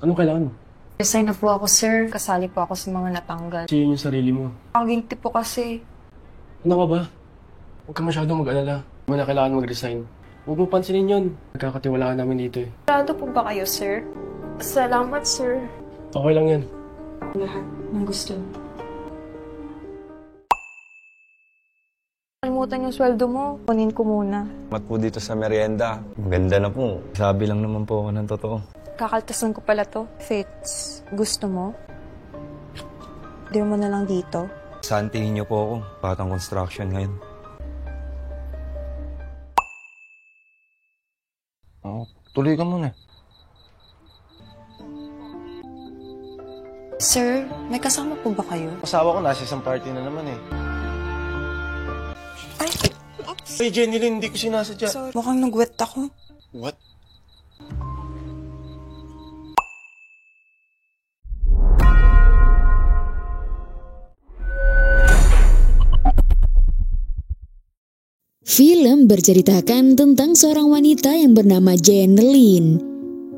Anong kailangan mo? Resign na po ako, sir. Kasali po ako sa mga natanggal. Kasi yun yung sarili mo. Ang guilty po kasi. Ano ka ba? Huwag ka masyadong mag-alala. Hindi mo na kailangan mag-resign. Huwag mo pansinin yun. Nagkakatiwalaan namin dito eh. Sigurado po ba kayo, sir? Salamat, sir. Okay lang yan. Lahat ng gusto. Kalimutan yung sweldo mo. Kunin ko muna. Mat po dito sa merienda. Maganda na po. Sabi lang naman po ako ng totoo. Kakaltasan ko pala to. Fits, gusto mo? Deal mo na lang dito. Santihin niyo po ako. Patang construction ngayon. Oh, tuloy ka muna. Sir, may kasama po ba kayo? Asawa ko nasa isang party na naman eh. Ay, Hey Jenny Lynn, hindi ko sinasadya. sorry. Mukhang nagwet ako. What? Film berceritakan tentang seorang wanita yang bernama Jenny.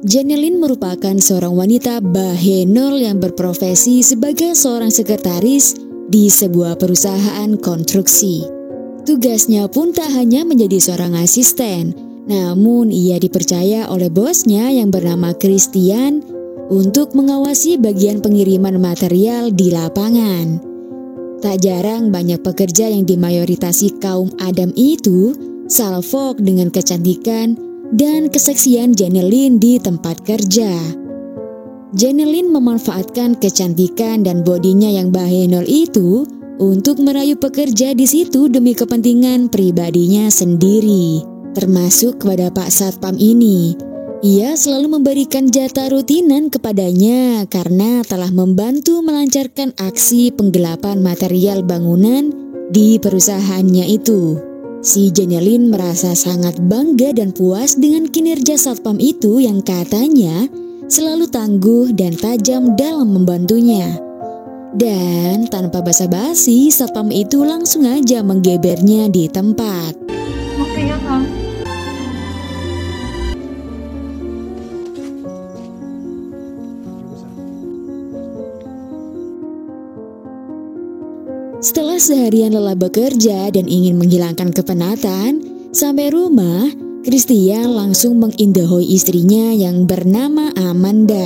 Jenny merupakan seorang wanita bahenol yang berprofesi sebagai seorang sekretaris di sebuah perusahaan konstruksi. Tugasnya pun tak hanya menjadi seorang asisten, namun ia dipercaya oleh bosnya yang bernama Christian untuk mengawasi bagian pengiriman material di lapangan. Tak jarang banyak pekerja yang dimayoritasi kaum Adam itu salfok dengan kecantikan dan keseksian Jenny di tempat kerja. Jenny memanfaatkan kecantikan dan bodinya yang bahenol itu untuk merayu pekerja di situ demi kepentingan pribadinya sendiri, termasuk kepada Pak Satpam ini. Ia selalu memberikan jatah rutinan kepadanya karena telah membantu melancarkan aksi penggelapan material bangunan di perusahaannya itu. Si Jenny merasa sangat bangga dan puas dengan kinerja Satpam itu yang katanya selalu tangguh dan tajam dalam membantunya. Dan tanpa basa-basi, Satpam itu langsung aja menggebernya di tempat. Makanya ka. Setelah seharian lelah bekerja dan ingin menghilangkan kepenatan, sampai rumah, Christian langsung mengindahoi istrinya yang bernama Amanda,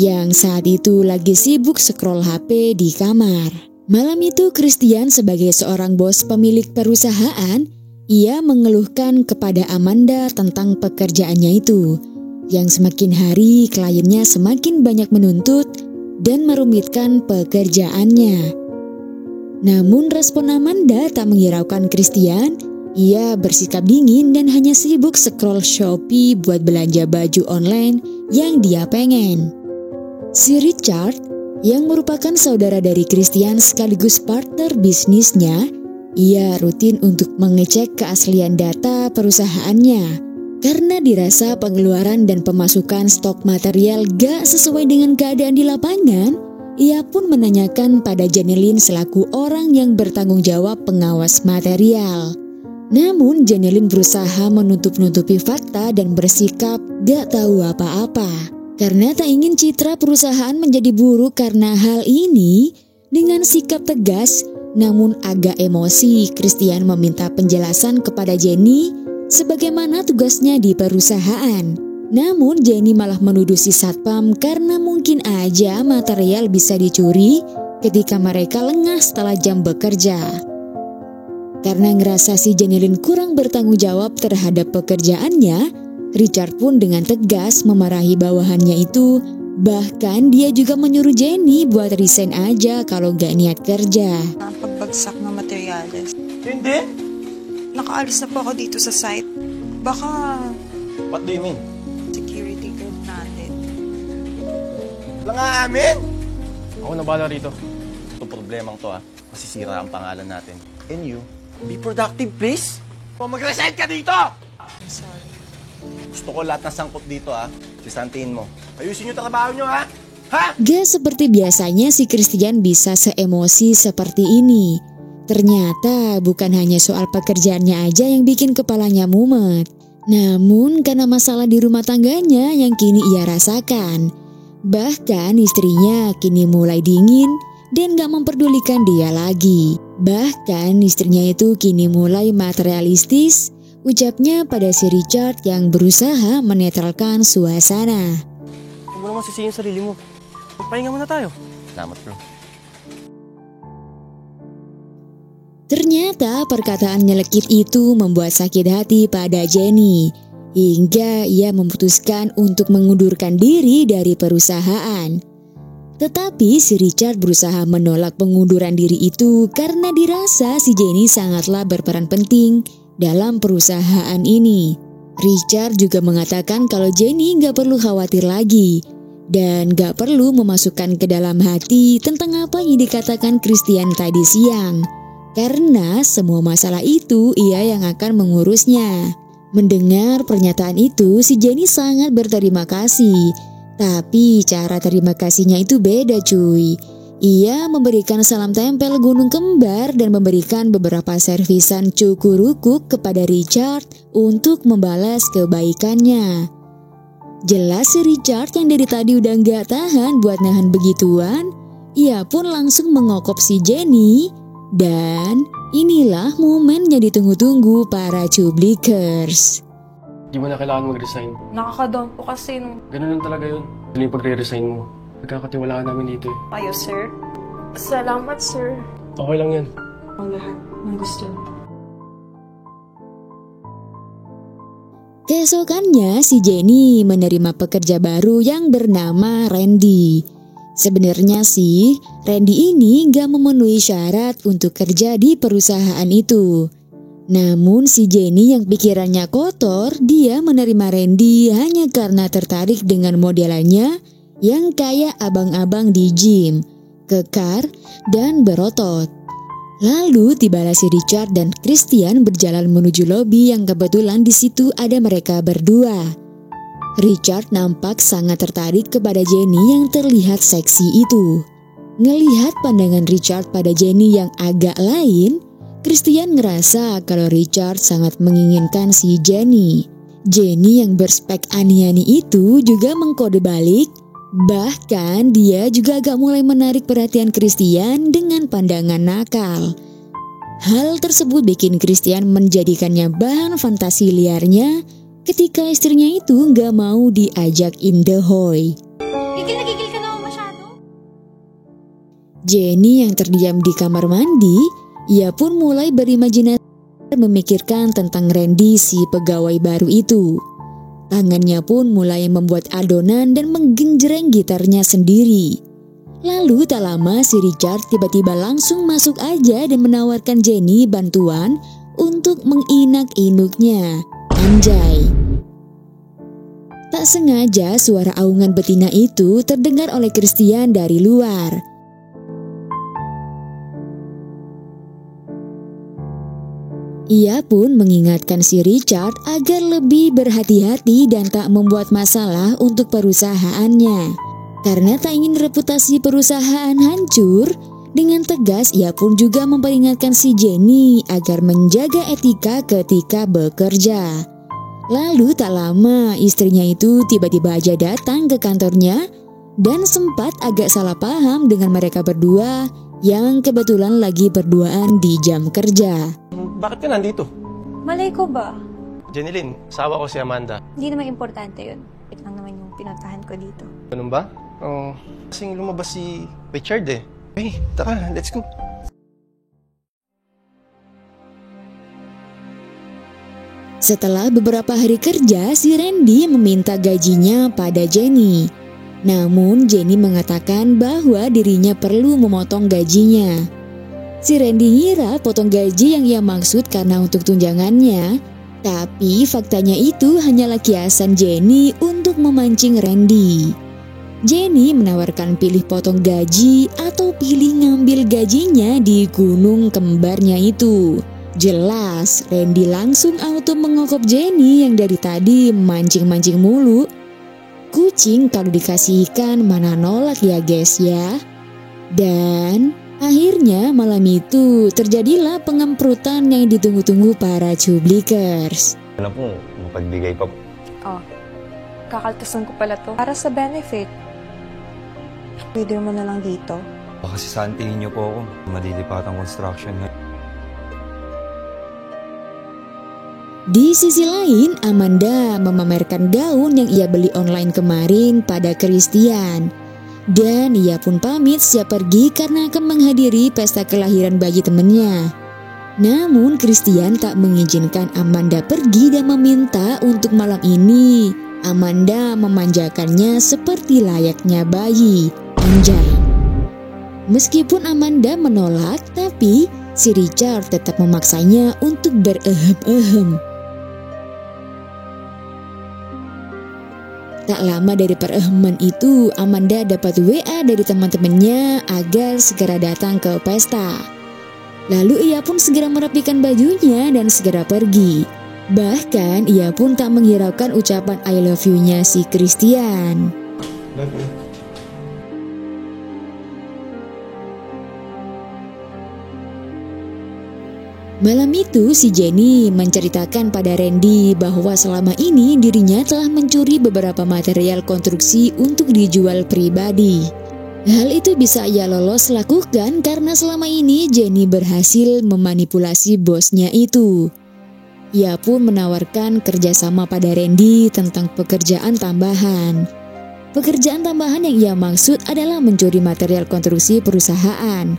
yang saat itu lagi sibuk scroll HP di kamar. Malam itu Christian sebagai seorang bos pemilik perusahaan, ia mengeluhkan kepada Amanda tentang pekerjaannya itu, yang semakin hari kliennya semakin banyak menuntut dan merumitkan pekerjaannya. Namun respon Amanda tak menghiraukan Christian. Ia bersikap dingin dan hanya sibuk scroll Shopee buat belanja baju online yang dia pengen. Si Richard, yang merupakan saudara dari Christian sekaligus partner bisnisnya, ia rutin untuk mengecek keaslian data perusahaannya. Karena dirasa pengeluaran dan pemasukan stok material gak sesuai dengan keadaan di lapangan, ia pun menanyakan pada Jenny selaku orang yang bertanggung jawab pengawas material. Namun Jenny berusaha menutup-nutupi fakta dan bersikap gak tahu apa-apa. Karena tak ingin citra perusahaan menjadi buruk karena hal ini, dengan sikap tegas namun agak emosi, Christian meminta penjelasan kepada Jenny sebagaimana tugasnya di perusahaan. Namun Jenny malah menuduh si Satpam karena mungkin aja material bisa dicuri ketika mereka lengah setelah jam bekerja. Karena ngerasa si Jenny kurang bertanggung jawab terhadap pekerjaannya, Richard pun dengan tegas memarahi bawahannya itu. Bahkan dia juga menyuruh Jenny buat resign aja kalau gak niat kerja. Pagbagsak ng materyales. Hindi? Nakaalis na po ako dito sa site. Baka What do you mean? security guard natin. Wala nga amin? Ako na bahala rito. Itong problemang to masisira ang pangalan natin. And you, be productive please. Kung mag-resign ka dito! Sorry. Gusto ko lahat ng sangkot dito sisantiin mo. Ayusin yung trabaho nyo Ha? Gak seperti biasanya si Christian bisa seemosi seperti ini. Ternyata bukan hanya soal pekerjaannya aja yang bikin kepalanya mumet. Namun karena masalah di rumah tangganya yang kini ia rasakan. Bahkan istrinya kini mulai dingin dan gak memperdulikan dia lagi. Bahkan istrinya itu kini mulai materialistis, ucapnya pada si Richard yang berusaha menetralkan suasana. Huwag mo naman sisihin sarili mo. Magpahinga muna tayo. Salamat, bro. Ternyata perkataan nyelekit itu membuat sakit hati pada Jenny, hingga ia memutuskan untuk mengundurkan diri dari perusahaan. Tetapi si Richard berusaha menolak pengunduran diri itu karena dirasa si Jenny sangatlah berperan penting dalam perusahaan ini. Richard juga mengatakan kalau Jenny gak perlu khawatir lagi dan gak perlu memasukkan ke dalam hati tentang apa yang dikatakan Christian tadi siang, karena semua masalah itu ia yang akan mengurusnya. Mendengar pernyataan itu, si Jenny sangat berterima kasih. Tapi cara terima kasihnya itu beda cuy. Ia memberikan salam tempel gunung kembar dan memberikan beberapa servisan cukurukuk kepada Richard untuk membalas kebaikannya. Jelas si Richard yang dari tadi udah gak tahan buat nahan begituan, ia pun langsung mengokop si Jenny. Dan inilah momen yang ditunggu-tunggu para cublikers. Di mo na kailangan mag-resign. Nakaka-down po kasi nung Ganun lang talaga yun. Dali yung pagre-resign mo. Nagkakatiwalaan namin dito eh. kayo, sir. Salamat, sir. Okay lang yan. Ang lahat ng gusto niyo. Keesokannya si Jenny menerima pekerja baru yang bernama Randy. Sebenarnya sih Randy ini gak memenuhi syarat untuk kerja di perusahaan itu. Namun si Jenny yang pikirannya kotor, dia menerima Randy hanya karena tertarik dengan modelannya yang kayak abang-abang di gym, kekar dan berotot. Lalu tibalah si Richard dan Christian berjalan menuju lobi yang kebetulan di situ ada mereka berdua. Richard nampak sangat tertarik kepada Jenny yang terlihat seksi itu. Ngelihat pandangan Richard pada Jenny yang agak lain, Christian ngerasa kalau Richard sangat menginginkan si Jenny. Jenny yang berspek ani-ani itu juga mengkode balik. Bahkan dia juga agak mulai menarik perhatian Christian dengan pandangan nakal. Hal tersebut bikin Christian menjadikannya bahan fantasi liarnya ketika istrinya itu gak mau diajak indahoy. Gigil ka naman masyado. Jenny yang terdiam di kamar mandi, ia pun mulai berimajinasi memikirkan tentang Randy si pegawai baru itu. Tangannya pun mulai membuat adonan dan menggenjreng gitarnya sendiri. Lalu tak lama si Richard tiba-tiba langsung masuk aja dan menawarkan Jenny bantuan untuk menginak-inuknya. Anjay. Tak sengaja suara aungan betina itu terdengar oleh Christian dari luar. Ia pun mengingatkan si Richard agar lebih berhati-hati dan tak membuat masalah untuk perusahaannya. Karena tak ingin reputasi perusahaan hancur, dengan tegas ia pun juga memperingatkan si Jenny agar menjaga etika ketika bekerja. Lalu tak lama istrinya itu tiba-tiba aja datang ke kantornya dan sempat agak salah paham dengan mereka berdua yang kebetulan lagi berduaan di jam kerja. Bakit ka nandito? Malay ko ba? Jenilyn, asawa ko si Amanda. Hindi naman importante yun. Ito lang naman yung pinuntahan ko dito. Ganun ba? Oo. Kasing lumabas si Richard eh. Hey, tara, let's go. Setelah beberapa hari kerja, si Randy meminta gajinya pada Jenny. Namun Jenny mengatakan bahwa dirinya perlu memotong gajinya. Si Randy ngira potong gaji yang ia maksud karena untuk tunjangannya, tapi faktanya itu hanyalah kiasan Jenny untuk memancing Randy. Jenny menawarkan pilih potong gaji atau pilih ngambil gajinya di gunung kembarnya itu. Jelas Randy langsung auto mengokop Jenny yang dari tadi mancing-mancing mulu. Kucing kalau dikasih ikan mana nolak ya guys ya. Dan akhirnya malam itu terjadilah pengemprotan yang ditunggu-tunggu para cublikers. Alam po, mapagbigay pa po. Oh, kakaltasan ko pala to. Para sa benefit. Pwede mo na lang dito. Baka sisantihin niyo po ako. Malilipatang construction na. Di sisi lain, Amanda memamerkan gaun yang ia beli online kemarin pada Christian. Dan ia pun pamit siap pergi karena akan menghadiri pesta kelahiran bayi temannya. Namun Christian tak mengizinkan Amanda pergi dan meminta untuk malam ini Amanda memanjakannya seperti layaknya bayi. Anjay. Meskipun Amanda menolak, tapi si Richard tetap memaksanya untuk berehem-ehem. Tak lama dari pereheman itu, Amanda dapat WA dari teman-temannya agar segera datang ke pesta. Lalu ia pun segera merapikan bajunya dan segera pergi. Bahkan ia pun tak menghiraukan ucapan I love you-nya si Christian. Love you. Malam itu si Jenny menceritakan pada Randy bahwa selama ini dirinya telah mencuri beberapa material konstruksi untuk dijual pribadi. Hal itu bisa ia lolos lakukan karena selama ini Jenny berhasil memanipulasi bosnya itu. Ia pun menawarkan kerjasama pada Randy tentang pekerjaan tambahan. Pekerjaan tambahan yang ia maksud adalah mencuri material konstruksi perusahaan.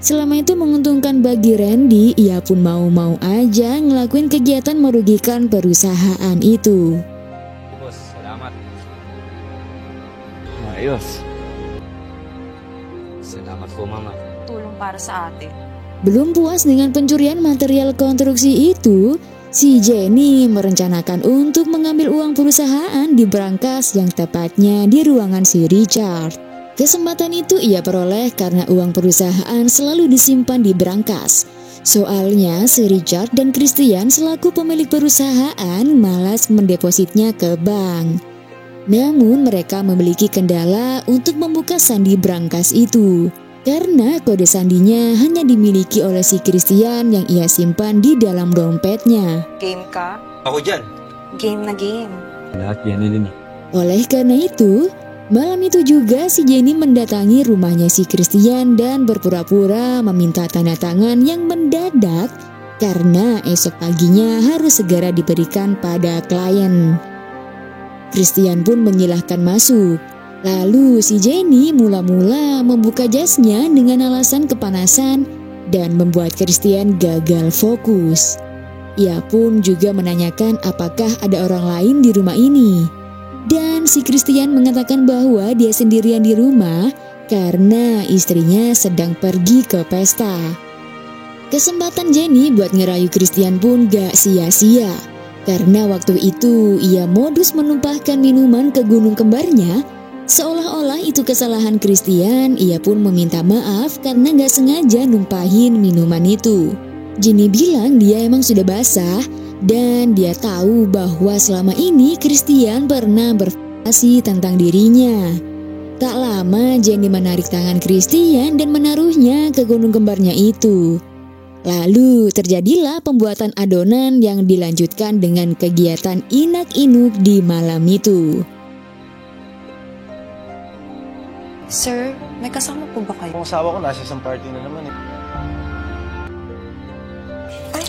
Selama itu menguntungkan bagi Randy, ia pun mau-mau aja ngelakuin kegiatan merugikan perusahaan itu. Bos, salamat. Ayos. Salamat po, Mama. Tulong para sa ate. Belum puas dengan pencurian material konstruksi itu, si Jenny merencanakan untuk mengambil uang perusahaan di brankas yang tepatnya di ruangan si Richard. Kesempatan itu ia peroleh karena uang perusahaan selalu disimpan di brankas. Soalnya si Richard dan Christian selaku pemilik perusahaan malas mendepositnya ke bank. Namun mereka memiliki kendala untuk membuka sandi brankas itu. Karena kode sandinya hanya dimiliki oleh si Christian yang ia simpan di dalam dompetnya. Game ka? Ako dyan. Game na game. Lahat yan din. Oleh karena itu, malam itu juga si Jenny mendatangi rumahnya si Christian dan berpura-pura meminta tanda tangan yang mendadak karena esok paginya harus segera diberikan pada klien. Christian pun menyilahkan masuk. Lalu si Jenny mula-mula membuka jasnya dengan alasan kepanasan dan membuat Christian gagal fokus. Ia pun juga menanyakan apakah ada orang lain di rumah ini. Dan si Christian mengatakan bahwa dia sendirian di rumah karena istrinya sedang pergi ke pesta. Kesempatan Jenny buat ngerayu Christian pun gak sia-sia. Karena waktu itu ia modus menumpahkan minuman ke gunung kembarnya. Seolah-olah itu kesalahan Christian, ia pun meminta maaf karena gak sengaja numpahin minuman itu. Jenny bilang dia emang sudah basah dan dia tahu bahwa selama ini Christian pernah berfantasi tentang dirinya. Tak lama Jenny menarik tangan Christian dan menaruhnya ke gunung kembarnya itu. Lalu terjadilah pembuatan adonan yang dilanjutkan dengan kegiatan inak-inuk di malam itu. Sir, may kasama po ba kayo? Kung asawa ko nasa isang party na naman eh. Ay,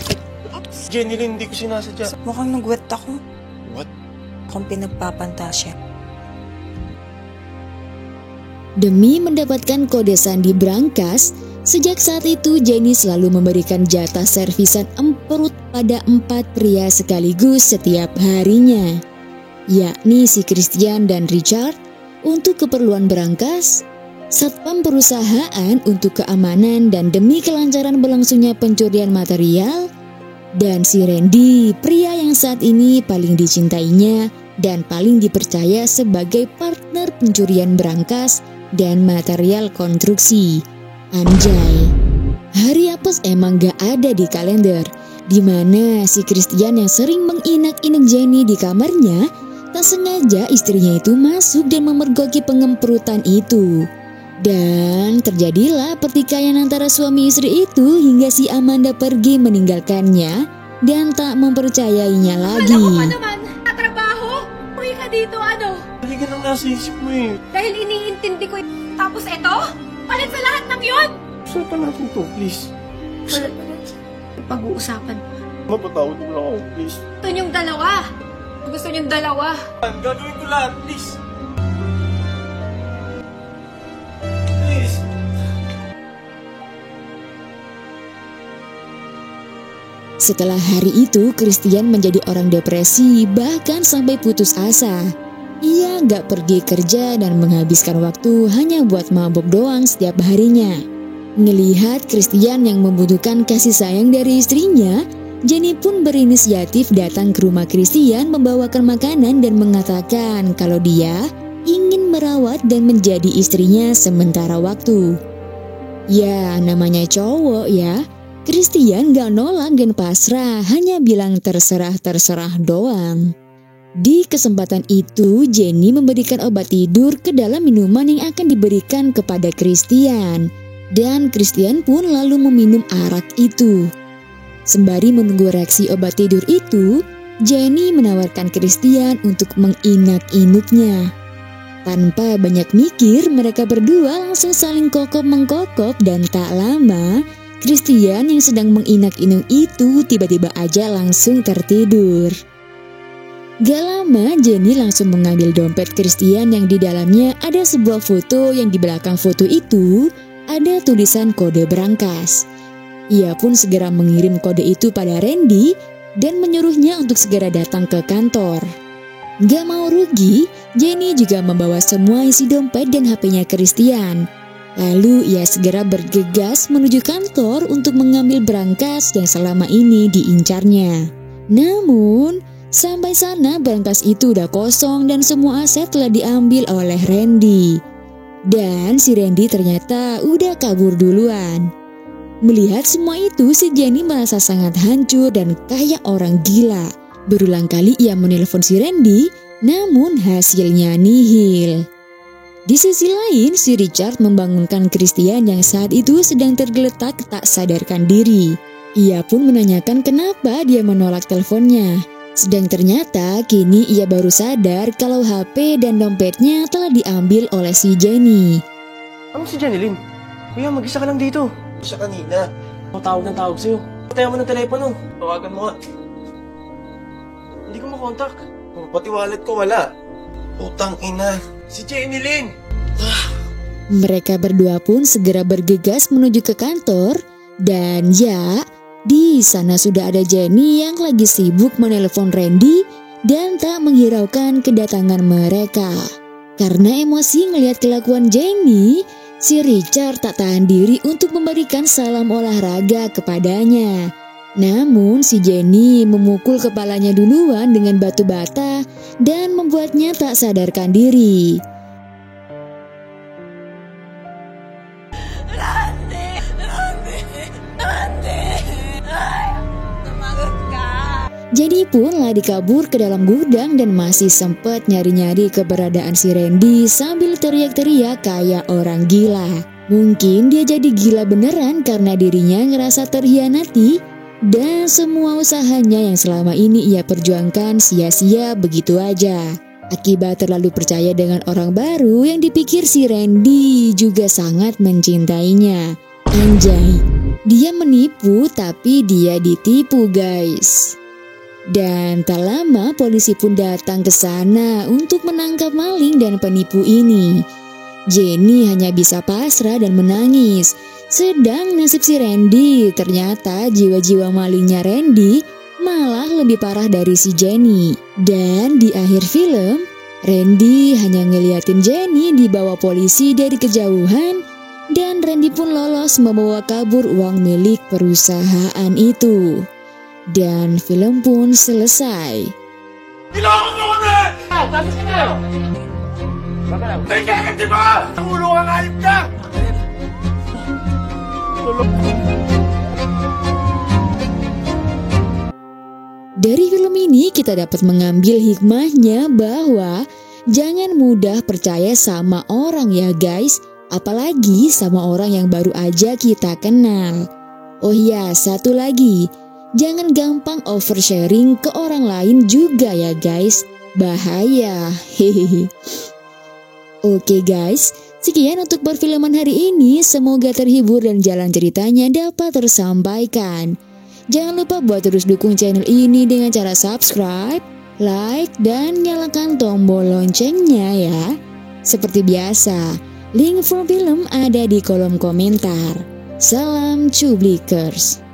Jenny Lynn, hindi ko sinasadya. mukhang nagwet ako. What? Akong pinagpapantasya. Demi mendapatkan kode sandi brankas, sejak saat itu Jenny selalu memberikan jatah servisan emperut pada 4 pria sekaligus setiap harinya, yakni si Christian dan Richard untuk keperluan brankas, satpam perusahaan untuk keamanan dan demi kelancaran berlangsungnya pencurian material, dan si Randy, pria yang saat ini paling dicintainya dan paling dipercaya sebagai partner pencurian brankas dan material konstruksi. Anjay, hari apes emang gak ada di kalender, di mana si Christian yang sering menginak-inak Jenny di kamarnya, tak sengaja istrinya itu masuk dan memergoki pengemprutan itu. Dan terjadilah pertikaian antara suami istri itu hingga si Amanda pergi meninggalkannya dan tak mempercayainya lagi. Alam mo pa naman, katrabaho? Uwi ka dito, ano? Halika yan ang nasa isip mo eh. Dahil iniintindi ko yung... Tapos eto, palit sa lahat ng yun! Usapan natin to, please. Pag-uusapan. Mapatawad mo lang ako, please. Gusto niyong dalawa. Gusto niyong dalawa. Gagawin ko lahat, please. Please. Setelah hari itu, Christian menjadi orang depresi, bahkan sampai putus asa. Ia gak pergi kerja dan menghabiskan waktu hanya buat mabuk doang setiap harinya. Ngelihat Christian yang membutuhkan kasih sayang dari istrinya, Jenny pun berinisiatif datang ke rumah Christian membawakan makanan dan mengatakan kalau dia ingin merawat dan menjadi istrinya sementara waktu. Ya, namanya cowok ya. Christian gak nolak dan pasrah, hanya bilang terserah doang. Di kesempatan itu, Jenny memberikan obat tidur ke dalam minuman yang akan diberikan kepada Christian. Dan Christian pun lalu meminum arak itu. Sembari menunggu reaksi obat tidur itu, Jenny menawarkan Christian untuk menginak-inuknya. Tanpa banyak mikir, mereka berdua langsung saling kokop-mengkokop dan tak lama, Christian yang sedang menginak-inuk itu tiba-tiba aja langsung tertidur. Gak lama Jenny langsung mengambil dompet Christian yang di dalamnya ada sebuah foto yang di belakang foto itu ada tulisan kode berangkas. Ia pun segera mengirim kode itu pada Randy dan menyuruhnya untuk segera datang ke kantor. Gak mau rugi, Jenny juga membawa semua isi dompet dan HP-nya Christian. Lalu ia segera bergegas menuju kantor untuk mengambil berangkas yang selama ini diincarnya. Namun, sampai sana berangkas itu udah kosong dan semua aset telah diambil oleh Randy. Dan si Randy ternyata udah kabur duluan. Melihat semua itu, si Jenny merasa sangat hancur dan kayak orang gila. Berulang kali ia menelpon si Randy, namun hasilnya nihil. Di sisi lain, si Richard membangunkan Christian yang saat itu sedang tergeletak tak sadarkan diri. Ia pun menanyakan kenapa dia menolak teleponnya. Sedang ternyata kini ia baru sadar kalau HP dan dompetnya telah diambil oleh si Jenny. Ano si Jenny Lynn? Kuya, mag-isa ka lang dito. Siya kanina. Ako tawag ng tawag sa'yo. Patayan mo ng telepono. Tawagan mo nga. Hindi ko makontak. Pati wallet ko wala. Utang ina. Si Jenny Lynn! Mereka berdua pun segera bergegas menuju ke kantor dan ya, di sana sudah ada Jenny yang lagi sibuk menelpon Randy dan tak menghiraukan kedatangan mereka. Karena emosi ngelihat kelakuan Jenny, si Richard tak tahan diri untuk memberikan salam olahraga kepadanya. Namun si Jenny memukul kepalanya duluan dengan batu bata dan membuatnya tak sadarkan diri. Jenny pun lari kabur ke dalam gudang dan masih sempat nyari-nyari keberadaan si Randy sambil teriak-teriak kayak orang gila. Mungkin dia jadi gila beneran karena dirinya ngerasa terhianati dan semua usahanya yang selama ini ia perjuangkan sia-sia begitu aja. Akibat terlalu percaya dengan orang baru yang dipikir si Randy juga sangat mencintainya. Anjay, dia menipu tapi dia ditipu guys. Dan tak lama polisi pun datang ke sana untuk menangkap maling dan penipu ini. Jenny hanya bisa pasrah dan menangis. Sedang nasib si Randy, ternyata jiwa-jiwa malingnya Randy malah lebih parah dari si Jenny. Dan di akhir film, Randy hanya ngeliatin Jenny dibawa polisi dari kejauhan dan Randy pun lolos membawa kabur uang milik perusahaan itu. Dan film pun selesai. Ginawa ko kami! Tapos ka na! Teka, di ba? Ulo kang hayop ka! Dari film ini kita dapat mengambil hikmahnya bahwa jangan mudah percaya sama orang ya guys, apalagi sama orang yang baru aja kita kenal. Oh iya, satu lagi, jangan gampang oversharing ke orang lain juga ya guys. bahaya. Hehehe. Oke guys, sekian untuk perfilman hari ini. Semoga terhibur dan jalan ceritanya dapat tersampaikan. Jangan lupa buat terus dukung channel ini dengan cara subscribe, like, dan nyalakan tombol loncengnya ya. Seperti biasa, link from film ada di kolom komentar. Salam Cublikers.